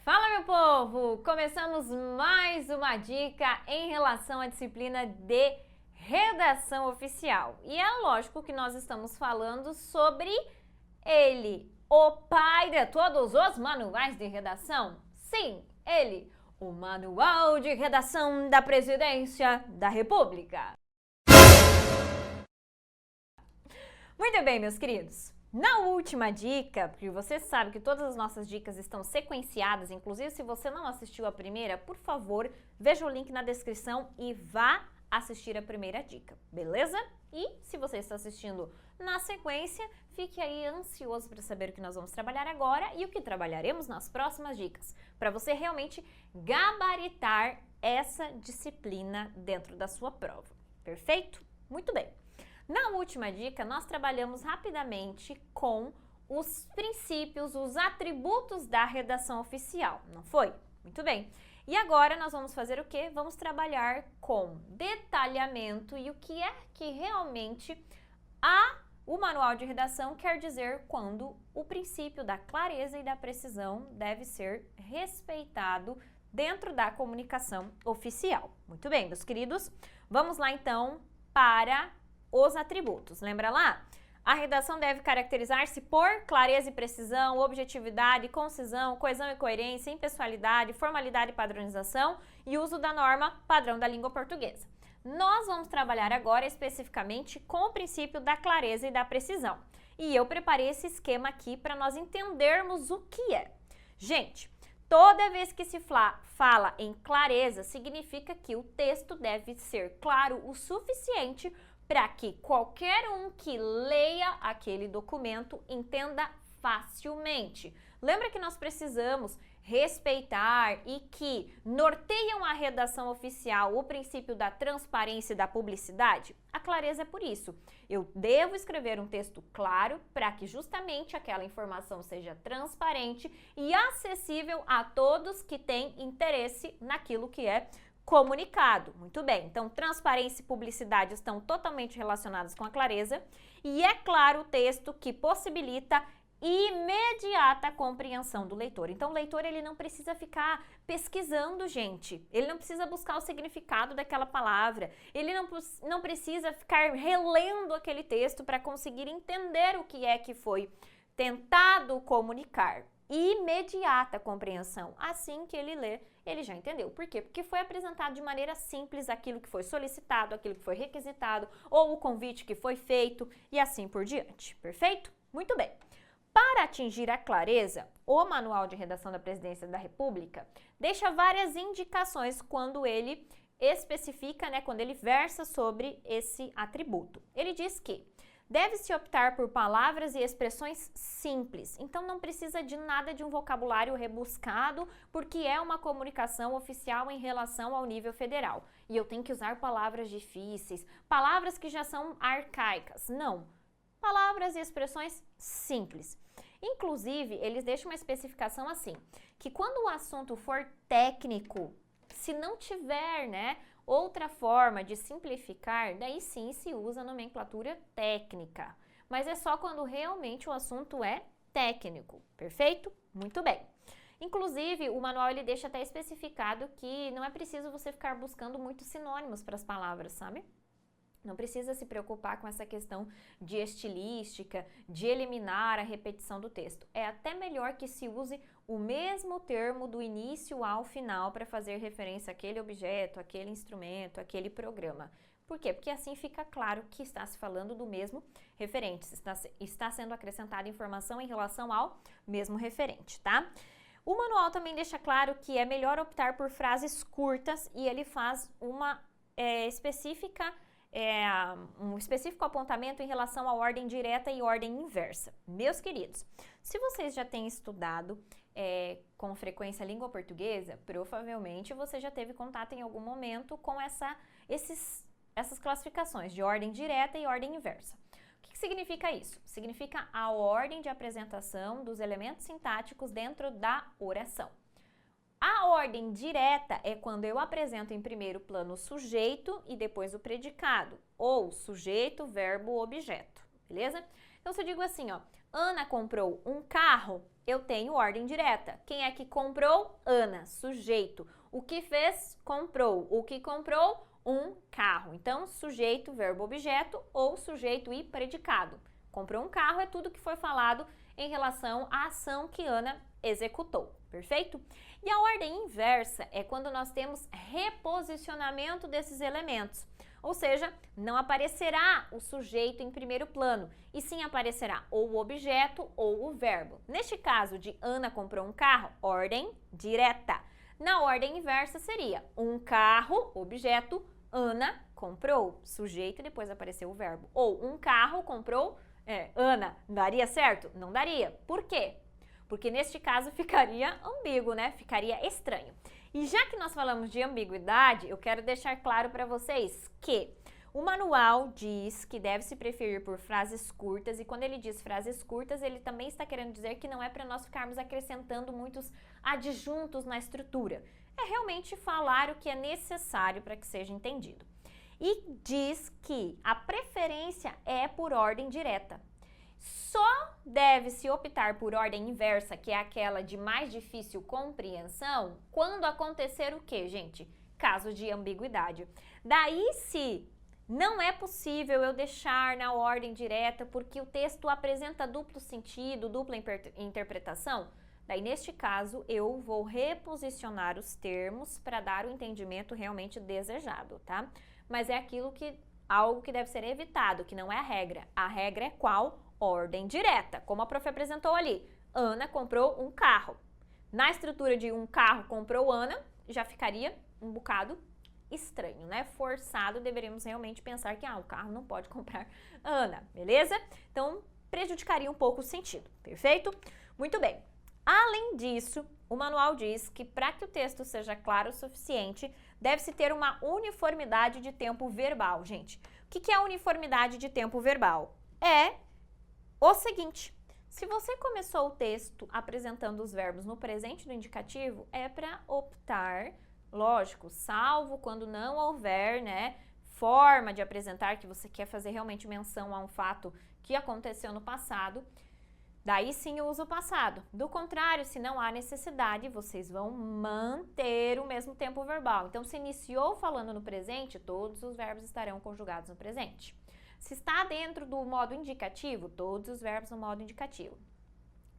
Fala, meu povo! Começamos mais uma dica em relação à disciplina de redação oficial. E é lógico que nós estamos falando sobre ele, o pai de todos os manuais de redação. Sim, ele, o Manual de Redação da Presidência da República. Muito bem, meus queridos. Na última dica, porque você sabe que todas as nossas dicas estão sequenciadas, inclusive se você não assistiu a primeira, por favor, veja o link na descrição e vá assistir a primeira dica, beleza? E se você está assistindo na sequência, fique aí ansioso para saber o que nós vamos trabalhar agora e o que trabalharemos nas próximas dicas, para você realmente gabaritar essa disciplina dentro da sua prova, perfeito? Muito bem. Na última dica, nós trabalhamos rapidamente com os princípios, os atributos da redação oficial, não foi? Muito bem. E agora nós vamos fazer o quê? Vamos trabalhar com detalhamento e o que é que realmente o manual de redação quer dizer quando o princípio da clareza e da precisão deve ser respeitado dentro da comunicação oficial. Muito bem, meus queridos. Vamos lá então para os atributos. Lembra lá? A redação deve caracterizar-se por clareza e precisão, objetividade, concisão, coesão e coerência, impessoalidade, formalidade e padronização e uso da norma padrão da língua portuguesa. Nós vamos trabalhar agora especificamente com o princípio da clareza e da precisão. E eu preparei esse esquema aqui para nós entendermos o que é. Gente, toda vez que se fala em clareza, significa que o texto deve ser claro o suficiente para que qualquer um que leia aquele documento entenda facilmente. Lembra que nós precisamos respeitar e que norteiam a redação oficial o princípio da transparência e da publicidade? A clareza é por isso. Eu devo escrever um texto claro para que justamente aquela informação seja transparente e acessível a todos que têm interesse naquilo que é comunicado. Muito bem, então transparência e publicidade estão totalmente relacionadas com a clareza e é claro o texto que possibilita imediata compreensão do leitor. Então o leitor ele não precisa ficar pesquisando, gente, ele não precisa buscar o significado daquela palavra, ele não precisa ficar relendo aquele texto para conseguir entender o que é que foi tentado comunicar. Imediata compreensão. Assim que ele lê, ele já entendeu. Por quê? Porque foi apresentado de maneira simples aquilo que foi solicitado, aquilo que foi requisitado, ou o convite que foi feito e assim por diante. Perfeito? Muito bem. Para atingir a clareza, o Manual de Redação da Presidência da República deixa várias indicações quando ele especifica, quando ele versa sobre esse atributo. Ele diz que deve-se optar por palavras e expressões simples, então não precisa de nada de um vocabulário rebuscado, porque é uma comunicação oficial em relação ao nível federal. E eu tenho que usar palavras difíceis, palavras que já são arcaicas. Não, palavras e expressões simples. Inclusive, eles deixam uma especificação assim, que quando o assunto for técnico, se não tiver, outra forma de simplificar, daí sim se usa a nomenclatura técnica. Mas é só quando realmente o assunto é técnico, perfeito? Muito bem. Inclusive, o manual ele deixa até especificado que não é preciso você ficar buscando muitos sinônimos para as palavras, sabe? Não precisa se preocupar com essa questão de estilística, de eliminar a repetição do texto. É até melhor que se use o mesmo termo do início ao final para fazer referência àquele objeto, àquele instrumento, àquele programa. Por quê? Porque assim fica claro que está se falando do mesmo referente, está sendo acrescentada informação em relação ao mesmo referente, tá? O manual também deixa claro que é melhor optar por frases curtas e ele faz uma um específico apontamento em relação à ordem direta e ordem inversa. Meus queridos, se vocês já têm estudado com frequência a língua portuguesa, provavelmente você já teve contato em algum momento com essas classificações de ordem direta e ordem inversa. O que significa isso? Significa a ordem de apresentação dos elementos sintáticos dentro da oração. A ordem direta é quando eu apresento em primeiro plano o sujeito e depois o predicado, ou sujeito, verbo, objeto, beleza? Então, se eu digo assim, Ana comprou um carro, eu tenho ordem direta. Quem é que comprou? Ana, sujeito. O que fez? Comprou. O que comprou? Um carro. Então, sujeito, verbo, objeto ou sujeito e predicado. Comprou um carro é tudo que foi falado em relação à ação que Ana executou, perfeito? E a ordem inversa é quando nós temos reposicionamento desses elementos, ou seja, não aparecerá o sujeito em primeiro plano, e sim aparecerá ou o objeto ou o verbo. Neste caso de Ana comprou um carro, ordem direta. Na ordem inversa seria um carro, objeto, Ana comprou, sujeito e depois apareceu o verbo. Ou um carro comprou Ana, daria certo? Não daria. Por quê? Porque neste caso ficaria ambíguo, né? Ficaria estranho. E já que nós falamos de ambiguidade, eu quero deixar claro para vocês que o manual diz que deve se preferir por frases curtas, e quando ele diz frases curtas, ele também está querendo dizer que não é para nós ficarmos acrescentando muitos adjuntos na estrutura. É realmente falar o que é necessário para que seja entendido. E diz que a preferência é por ordem direta. Só deve-se optar por ordem inversa, que é aquela de mais difícil compreensão, quando acontecer o quê, gente? Caso de ambiguidade. Daí, se não é possível eu deixar na ordem direta porque o texto apresenta duplo sentido, dupla interpretação, daí, neste caso, eu vou reposicionar os termos para dar o entendimento realmente desejado, tá? Mas é algo que deve ser evitado, que não é a regra. A regra é qual? Ordem direta, como a prof apresentou ali. Ana comprou um carro. Na estrutura de um carro comprou Ana, já ficaria um bocado estranho, né? Forçado, deveríamos realmente pensar que o carro não pode comprar Ana, beleza? Então, prejudicaria um pouco o sentido, perfeito? Muito bem. Além disso, o manual diz que para que o texto seja claro o suficiente, deve-se ter uma uniformidade de tempo verbal, gente. O que é a uniformidade de tempo verbal? É o seguinte: se você começou o texto apresentando os verbos no presente do indicativo, é para optar, lógico, salvo quando não houver, né, forma de apresentar que você quer fazer realmente menção a um fato que aconteceu no passado, daí sim eu uso o passado. Do contrário, se não há necessidade, vocês vão manter o mesmo tempo verbal. Então, se iniciou falando no presente, todos os verbos estarão conjugados no presente. Se está dentro do modo indicativo, todos os verbos no modo indicativo.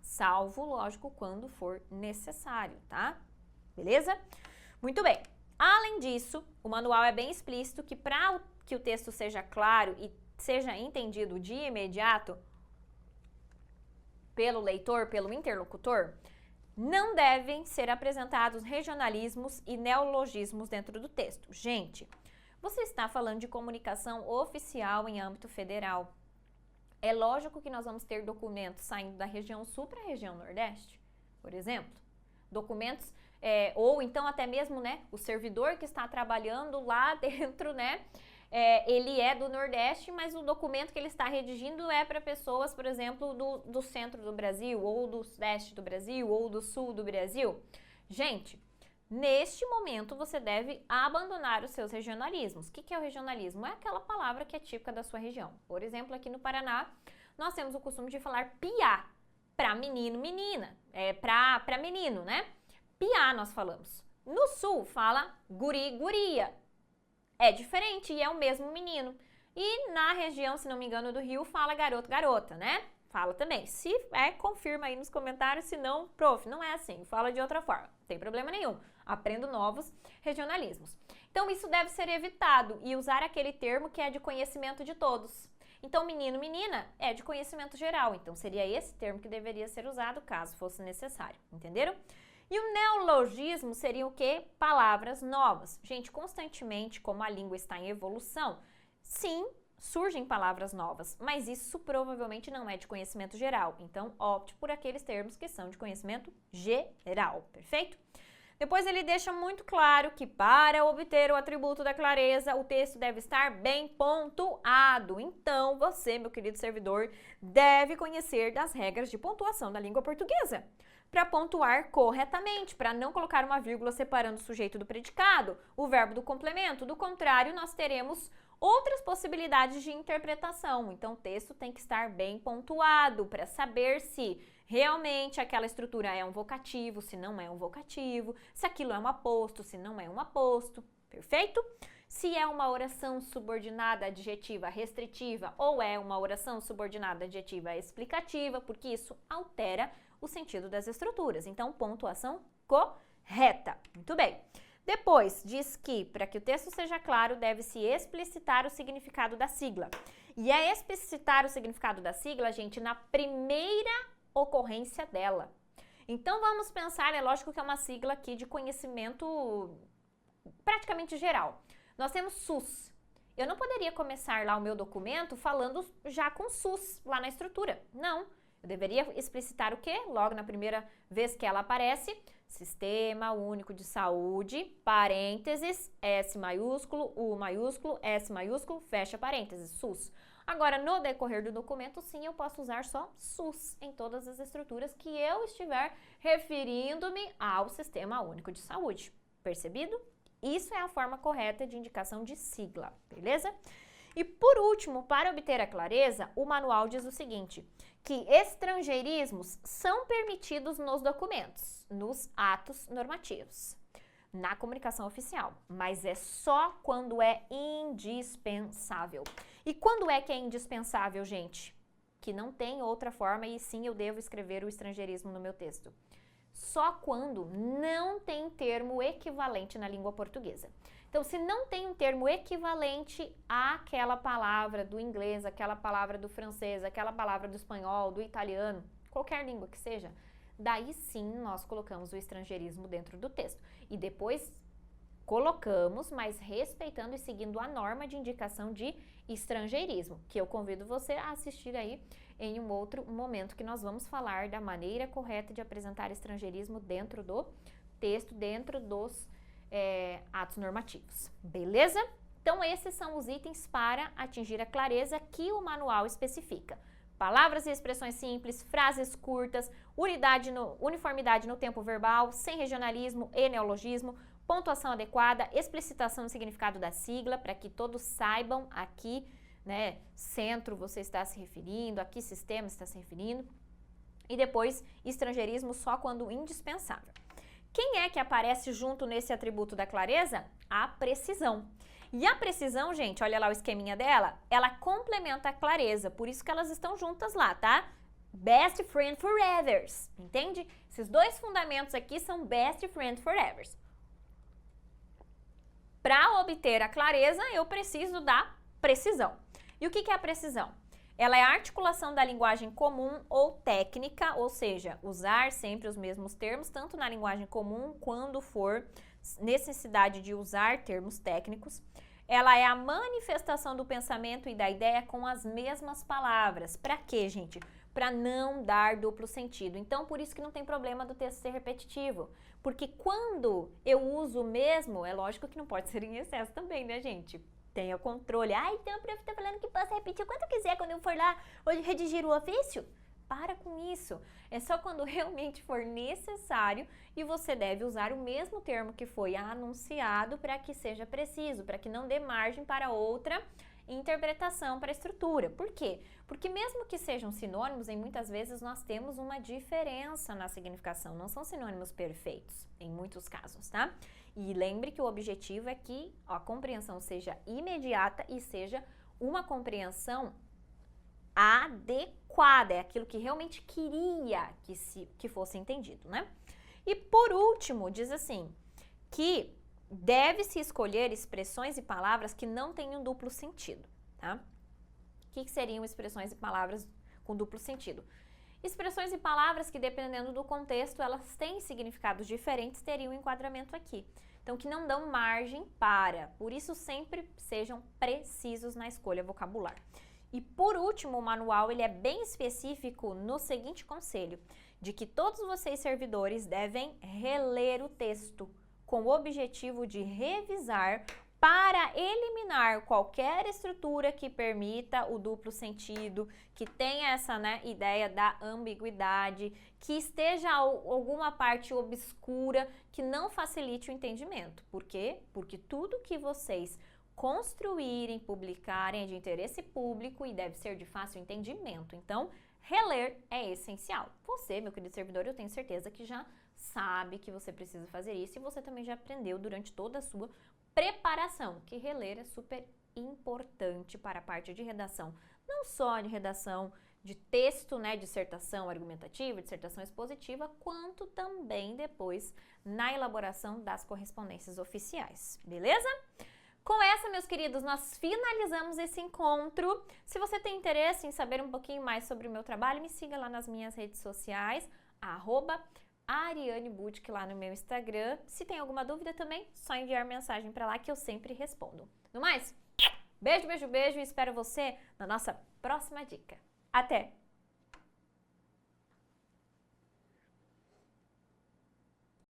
Salvo, lógico, quando for necessário, tá? Beleza? Muito bem. Além disso, o manual é bem explícito que para que o texto seja claro e seja entendido de imediato pelo leitor, pelo interlocutor, não devem ser apresentados regionalismos e neologismos dentro do texto. Gente, você está falando de comunicação oficial em âmbito federal. É lógico que nós vamos ter documentos saindo da região sul para a região nordeste, por exemplo. Documentos, ou então até mesmo, né, o servidor que está trabalhando lá dentro, né, ele é do Nordeste, mas o documento que ele está redigindo é para pessoas, por exemplo, do centro do Brasil, ou do sudeste do Brasil, ou do sul do Brasil. Gente, neste momento você deve abandonar os seus regionalismos. O que é o regionalismo? É aquela palavra que é típica da sua região. Por exemplo, aqui no Paraná, nós temos o costume de falar piá para menino, menina, para menino, né? Piá nós falamos. No sul fala guri, guria. É diferente e é o mesmo menino. E na região, se não me engano, do Rio, fala garoto, garota, né? Fala também. Se confirma aí nos comentários. Se não, prof, não é assim. Fala de outra forma. Não tem problema nenhum. Aprendo novos regionalismos. Então, isso deve ser evitado e usar aquele termo que é de conhecimento de todos. Então, menino, menina é de conhecimento geral. Então, seria esse termo que deveria ser usado caso fosse necessário. Entenderam? E o neologismo seria o quê? Palavras novas. Gente, constantemente, como a língua está em evolução, sim, surgem palavras novas, mas isso provavelmente não é de conhecimento geral. Então, opte por aqueles termos que são de conhecimento geral, perfeito? Depois ele deixa muito claro que para obter o atributo da clareza, o texto deve estar bem pontuado. Então, você, meu querido servidor, deve conhecer das regras de pontuação da língua portuguesa. para pontuar corretamente, para não colocar uma vírgula separando o sujeito do predicado, o verbo do complemento. Do contrário, nós teremos outras possibilidades de interpretação. Então, o texto tem que estar bem pontuado para saber se realmente aquela estrutura é um vocativo, se não é um vocativo, se aquilo é um aposto, se não é um aposto. Perfeito? Se é uma oração subordinada adjetiva restritiva ou é uma oração subordinada adjetiva explicativa, porque isso altera o sentido das estruturas. Então, pontuação correta. Muito bem. Depois, diz que, para que o texto seja claro, deve-se explicitar o significado da sigla. E é explicitar o significado da sigla, gente, na primeira ocorrência dela. Então, vamos pensar, é lógico que é uma sigla aqui de conhecimento praticamente geral. Nós temos SUS. Eu não poderia começar lá o meu documento falando já com SUS lá na estrutura. Não. Eu deveria explicitar o quê? Logo na primeira vez que ela aparece, Sistema Único de Saúde, parênteses, S maiúsculo, U maiúsculo, S maiúsculo, fecha parênteses, SUS. Agora, no decorrer do documento, sim, eu posso usar só SUS em todas as estruturas que eu estiver referindo-me ao Sistema Único de Saúde. Percebido? Isso é a forma correta de indicação de sigla, beleza? E por último, para obter a clareza, o manual diz o seguinte, que estrangeirismos são permitidos nos documentos, nos atos normativos, na comunicação oficial, mas é só quando é indispensável. E quando é que é indispensável, gente? Que não tem outra forma e sim eu devo escrever o estrangeirismo no meu texto. Só quando não tem termo equivalente na língua portuguesa. Então, se não tem um termo equivalente àquela palavra do inglês, aquela palavra do francês, aquela palavra do espanhol, do italiano, qualquer língua que seja, daí sim nós colocamos o estrangeirismo dentro do texto. E depois colocamos, mas respeitando e seguindo a norma de indicação de estrangeirismo, que eu convido você a assistir aí em um outro momento que nós vamos falar da maneira correta de apresentar estrangeirismo dentro do texto, dentro dos atos normativos, beleza? Então esses são os itens para atingir a clareza que o manual especifica. Palavras e expressões simples, frases curtas, uniformidade no tempo verbal, sem regionalismo e neologismo, pontuação adequada, explicitação do significado da sigla, para que todos saibam aqui, né, centro você está se referindo, aqui sistema está se referindo, e depois estrangeirismo só quando indispensável. Quem é que aparece junto nesse atributo da clareza? A precisão. E a precisão, gente, olha lá o esqueminha dela, ela complementa a clareza, por isso que elas estão juntas lá, tá? Best friend forever, entende? Esses dois fundamentos aqui são best friend forever. Para obter a clareza, eu preciso da precisão. E o que é a precisão? Ela é a articulação da linguagem comum ou técnica, ou seja, usar sempre os mesmos termos, tanto na linguagem comum quando for necessidade de usar termos técnicos. Ela é a manifestação do pensamento e da ideia com as mesmas palavras. Para quê, gente? Para não dar duplo sentido. Então, por isso que não tem problema do texto ser repetitivo. Porque quando eu uso o mesmo, é lógico que não pode ser em excesso também, né, gente? Tenha controle. Ah, então o prof tá falando que posso repetir quanto quiser quando eu for lá hoje redigir o ofício? Para com isso. É só quando realmente for necessário e você deve usar o mesmo termo que foi anunciado para que seja preciso, para que não dê margem para outra interpretação para a estrutura. Por quê? Porque mesmo que sejam sinônimos, em muitas vezes nós temos uma diferença na significação, não são sinônimos perfeitos, em muitos casos, tá? E lembre que o objetivo é que a compreensão seja imediata e seja uma compreensão adequada, é aquilo que realmente queria que fosse entendido, né? E por último, diz assim, que deve-se escolher expressões e palavras que não tenham duplo sentido, tá? O que seriam expressões e palavras com duplo sentido? Expressões e palavras que, dependendo do contexto, elas têm significados diferentes, teriam enquadramento aqui. Então, que não dão margem para. Por isso, sempre sejam precisos na escolha vocabular. E, por último, o manual ele é bem específico no seguinte conselho, de que todos vocês, servidores, devem reler o texto, com o objetivo de revisar para eliminar qualquer estrutura que permita o duplo sentido, que tenha essa, né, ideia da ambiguidade, que esteja alguma parte obscura que não facilite o entendimento. Por quê? Porque tudo que vocês construírem, publicarem é de interesse público e deve ser de fácil entendimento. Então, reler é essencial. Você, meu querido servidor, eu tenho certeza que já sabe que você precisa fazer isso e você também já aprendeu durante toda a sua preparação, que reler é super importante para a parte de redação, não só de redação de texto, né, dissertação argumentativa, dissertação expositiva, quanto também depois na elaboração das correspondências oficiais, beleza? Com essa, meus queridos, nós finalizamos esse encontro. Se você tem interesse em saber um pouquinho mais sobre o meu trabalho, me siga lá nas minhas redes sociais, @Ariane Butic lá no meu Instagram. Se tem alguma dúvida também, só enviar mensagem para lá que eu sempre respondo. No mais, beijo, beijo, beijo e espero você na nossa próxima dica. Até!